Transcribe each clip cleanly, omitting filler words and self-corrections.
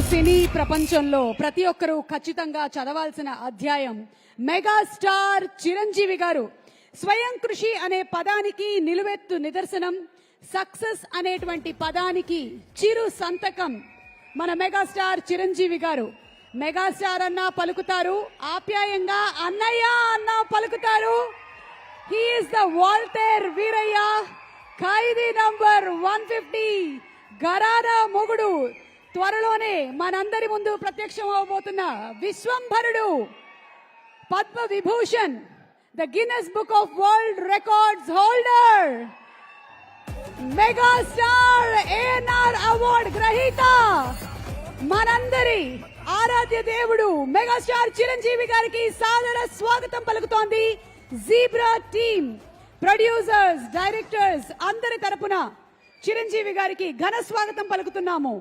సినీ ప్రపంచంలో ప్రతి ఒక్కరూ ఖచ్చితంగా చదవాల్సిన అధ్యాయం మెగాస్టార్ చిరంజీవి గారు. స్వయం కృషి అనే పదానికి నిలువెత్తు నిదర్శనం, సక్సెస్ అనేటువంటి పదానికి చిరు సంతకం మన మెగాస్టార్ చిరంజీవి గారు. మెగాస్టార్ అన్నా పలుకుతారు, ఆప్యాయంగా అన్నయ్య అన్నా పలుకుతారు. He is the Waltair Veerayya, Khaidi number 150, Gharana Mogudu. త్వరలోనే మనందరి ముందు ప్రత్యక్షం అవబోతున్న విశ్వంభరుడు, Padma Vibhushan, the Guinness book of world records holder, megastar ANR award గ్రహీత, మనందరి ఆరాధ్య దేవుడు మెగాస్టార్ చిరంజీవి గారికి సాదర స్వాగతం పలుకుతోంది జీబ్రా టీమ్. ప్రొడ్యూసర్స్, డైరెక్టర్స్ అందరి తరపున చిరంజీవి గారికి ఘన స్వాగతం పలుకుతున్నాము.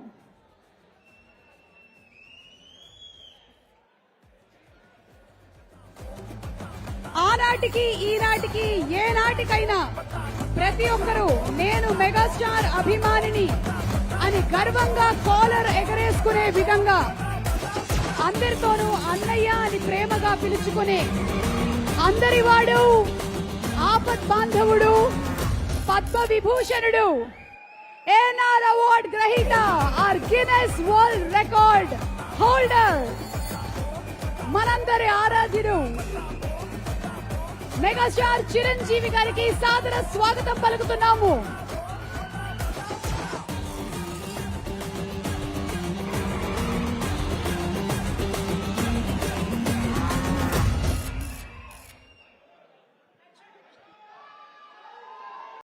ఆనాటికి ఈనాటికి ఏ నాటికైనా ప్రతి ఒక్కరూ నేను మెగాస్టార్ అభిమానిని అని గర్వంగా కాలర్ ఎగరేసుకునే విధంగా అందరితోనూ అన్నయ్య అని ప్రేమగా పిలుచుకునే అందరివాడు, ఆపద్ బాంధవుడు, పద్మ విభూషణుడు, ఏఎన్ఆర్ అవార్డ్ గ్రహీత, ఆర్ గిన్నెస్ వరల్డ్ రికార్డ్ హోల్డర్, మనందరి ఆరాధ్యుడు మెగాస్టార్ చిరంజీవి గారికి సాదర స్వాగతం పలుకుతున్నాము.